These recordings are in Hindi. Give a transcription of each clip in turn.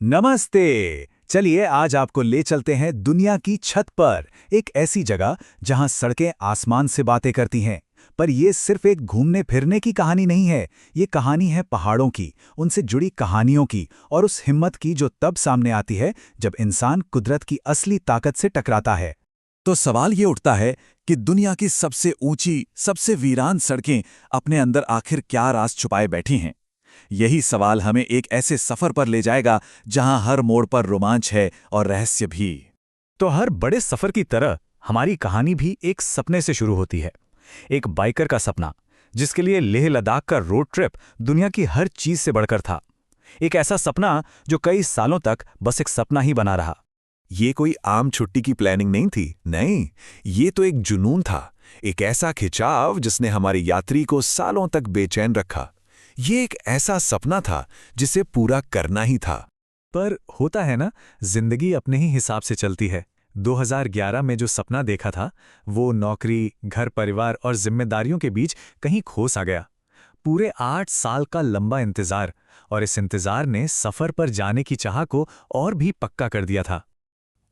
नमस्ते। चलिए आज आपको ले चलते हैं दुनिया की छत पर, एक ऐसी जगह जहां सड़कें आसमान से बातें करती हैं। पर ये सिर्फ एक घूमने फिरने की कहानी नहीं है, ये कहानी है पहाड़ों की, उनसे जुड़ी कहानियों की और उस हिम्मत की जो तब सामने आती है जब इंसान कुदरत की असली ताकत से टकराता है। तो सवाल ये उठता है कि दुनिया की सबसे ऊंची, सबसे वीरान सड़कें अपने अंदर आखिर क्या राज छुपाए बैठी हैं। यही सवाल हमें एक ऐसे सफर पर ले जाएगा जहां हर मोड़ पर रोमांच है और रहस्य भी। तो हर बड़े सफर की तरह हमारी कहानी भी एक सपने से शुरू होती है। एक बाइकर का सपना, जिसके लिए लेह लद्दाख का रोड ट्रिप दुनिया की हर चीज से बढ़कर था। एक ऐसा सपना जो कई सालों तक बस एक सपना ही बना रहा। ये कोई आम छुट्टी की प्लानिंग नहीं थी, नहीं, ये तो एक जुनून था। एक ऐसा खिंचाव जिसने हमारे यात्री को सालों तक बेचैन रखा। ये एक ऐसा सपना था जिसे पूरा करना ही था। पर होता है ना, जिंदगी अपने ही हिसाब से चलती है। 2011 में जो सपना देखा था, वो नौकरी, घर परिवार और जिम्मेदारियों के बीच कहीं खो सा गया। पूरे 8 साल का लंबा इंतजार, और इस इंतजार ने सफर पर जाने की चाह को और भी पक्का कर दिया था।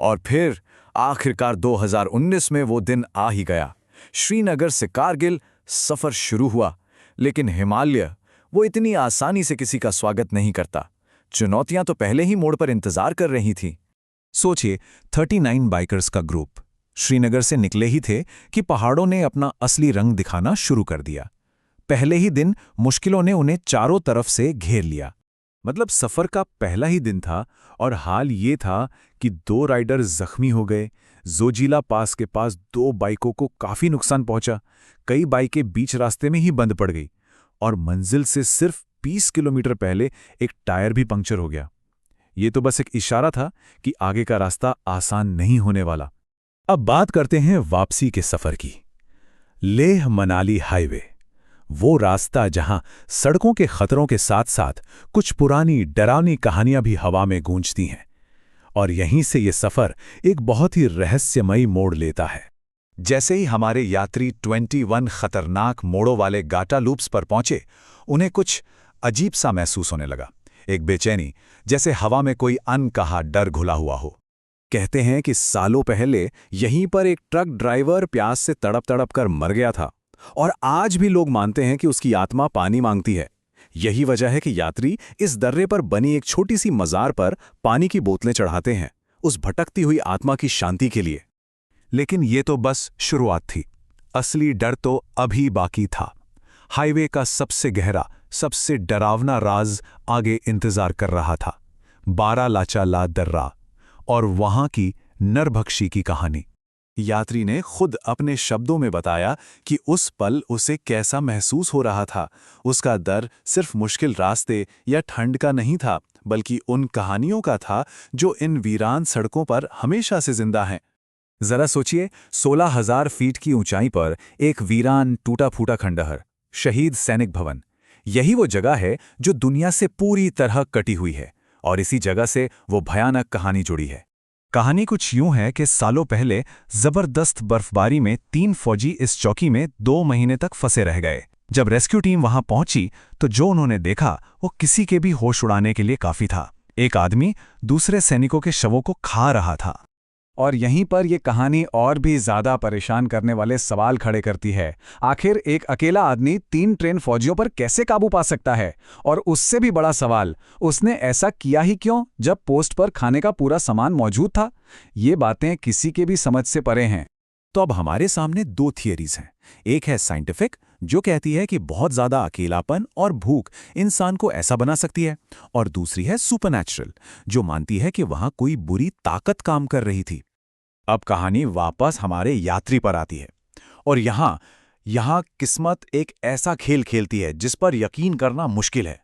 और फिर आखिरकार 2019 में वो दिन आ ही गया। श्रीनगर से कारगिल सफर शुरू हुआ, लेकिन हिमालय वो इतनी आसानी से किसी का स्वागत नहीं करता। चुनौतियां तो पहले ही मोड़ पर इंतजार कर रही थी। सोचिए, 39 बाइकर्स का ग्रुप श्रीनगर से निकले ही थे कि पहाड़ों ने अपना असली रंग दिखाना शुरू कर दिया। पहले ही दिन मुश्किलों ने उन्हें चारों तरफ से घेर लिया। मतलब सफर का पहला ही दिन था और हाल ये था कि 2 राइडर जख्मी हो गए। जोजिला पास के पास 2 बाइकों को काफी नुकसान पहुंचा। कई बाइकें बीच रास्ते में ही बंद पड़ गई और मंजिल से सिर्फ 20 किलोमीटर पहले एक टायर भी पंक्चर हो गया। ये तो बस एक इशारा था कि आगे का रास्ता आसान नहीं होने वाला। अब बात करते हैं वापसी के सफर की। लेह मनाली हाईवे, वो रास्ता जहां सड़कों के खतरों के साथ साथ कुछ पुरानी डरावनी कहानियां भी हवा में गूंजती हैं। और यहीं से ये सफर एक बहुत ही रहस्यमयी मोड़ लेता है। जैसे ही हमारे यात्री 21 खतरनाक मोड़ों वाले गाटा लूप्स पर पहुंचे, उन्हें कुछ अजीब सा महसूस होने लगा। एक बेचैनी, जैसे हवा में कोई अनकहा डर घुला हुआ हो। कहते हैं कि सालों पहले यहीं पर एक ट्रक ड्राइवर प्यास से तड़प तड़प कर मर गया था, और आज भी लोग मानते हैं कि उसकी आत्मा पानी मांगती है। यही वजह है कि यात्री इस दर्रे पर बनी एक छोटी सी मजार पर पानी की बोतलें चढ़ाते हैं, उस भटकती हुई आत्मा की शांति के लिए। लेकिन ये तो बस शुरुआत थी। असली डर तो अभी बाकी था। हाईवे का सबसे गहरा, सबसे डरावना राज आगे इंतजार कर रहा था। बारालाचाला दर्रा और वहां की नरभक्षी की कहानी। यात्री ने खुद अपने शब्दों में बताया कि उस पल उसे कैसा महसूस हो रहा था। उसका डर सिर्फ मुश्किल रास्ते या ठंड का नहीं था, बल्कि उन कहानियों का था जो इन वीरान सड़कों पर हमेशा से जिंदा हैं। जरा सोचिए, 16,000 फीट की ऊंचाई पर एक वीरान टूटा फूटा खंडहर, शहीद सैनिक भवन। यही वो जगह है जो दुनिया से पूरी तरह कटी हुई है, और इसी जगह से वो भयानक कहानी जुड़ी है। कहानी कुछ यूं है कि सालों पहले जबरदस्त बर्फबारी में 3 फौजी इस चौकी में 2 महीने तक फंसे रह गए। जब रेस्क्यू टीम वहां पहुंची तो जो उन्होंने देखा वो किसी के भी होश उड़ाने के लिए काफी था। एक आदमी दूसरे सैनिकों के शवों को खा रहा था। और यहीं पर यह कहानी और भी ज्यादा परेशान करने वाले सवाल खड़े करती है। आखिर एक अकेला आदमी 3 ट्रेन फौजियों पर कैसे काबू पा सकता है? और उससे भी बड़ा सवाल, उसने ऐसा किया ही क्यों जब पोस्ट पर खाने का पूरा सामान मौजूद था? ये बातें किसी के भी समझ से परे हैं। तो अब हमारे सामने 2 थियरीज हैं। एक है साइंटिफिक, जो कहती है कि बहुत ज्यादा अकेलापन और भूख इंसान को ऐसा बना सकती है, और दूसरी है सुपरनैचुरल, जो मानती है कि वहां कोई बुरी ताकत काम कर रही थी। अब कहानी वापस हमारे यात्री पर आती है, और यहां किस्मत एक ऐसा खेल खेलती है जिस पर यकीन करना मुश्किल है।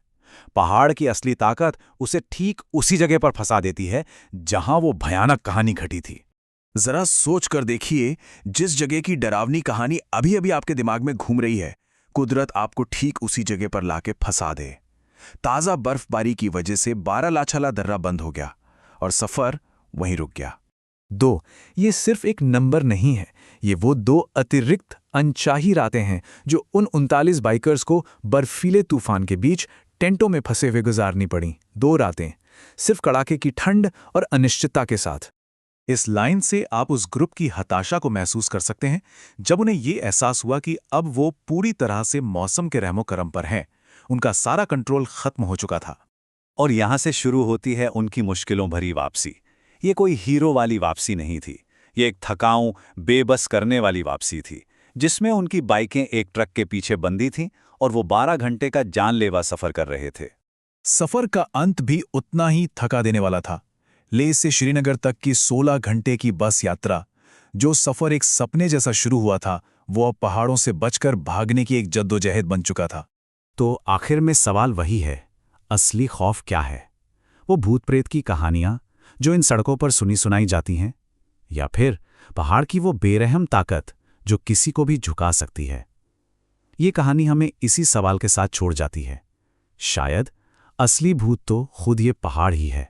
पहाड़ की असली ताकत उसे ठीक उसी जगह पर फंसा देती है जहां वो भयानक कहानी घटी थी। जरा सोच कर देखिए, जिस जगह की डरावनी कहानी अभी अभी आपके दिमाग में घूम रही है, कुदरत आपको ठीक उसी जगह पर लाके फंसा दे। ताजा बर्फबारी की वजह से बारालाचाला दर्रा बंद हो गया और सफर वहीं रुक गया। 2, ये सिर्फ एक नंबर नहीं है, ये वो 2 अतिरिक्त अनचाही रातें हैं जो उन 39 बाइकर्स को बर्फीले तूफान के बीच टेंटों में फंसे हुए गुजारनी पड़ी। 2 रातें सिर्फ कड़ाके की ठंड और अनिश्चितता के साथ। इस लाइन से आप उस ग्रुप की हताशा को महसूस कर सकते हैं जब उन्हें ये एहसास हुआ कि अब वो पूरी तरह से मौसम के रहमो करम पर हैं। उनका सारा कंट्रोल खत्म हो चुका था। और यहां से शुरू होती है उनकी मुश्किलों भरी वापसी। ये कोई हीरो वाली वापसी नहीं थी, ये एक थकाऊ, बेबस करने वाली वापसी थी, जिसमें उनकी बाइकें एक ट्रक के पीछे बंधी थीं और वो 12 घंटे का जानलेवा सफर कर रहे थे। सफर का अंत भी उतना ही थका देने वाला था। लेह से श्रीनगर तक की 16 घंटे की बस यात्रा, जो सफर एक सपने जैसा शुरू हुआ था, वो अब पहाड़ों से बचकर भागने की एक जद्दोजहद बन चुका था। तो आखिर में सवाल वही है, असली खौफ क्या है? वो भूत प्रेत की कहानियां जो इन सड़कों पर सुनी सुनाई जाती हैं, या फिर पहाड़ की वो बेरहम ताकत जो किसी को भी झुका सकती है? ये कहानी हमें इसी सवाल के साथ छोड़ जाती है। शायद असली भूत तो खुद ये पहाड़ ही है।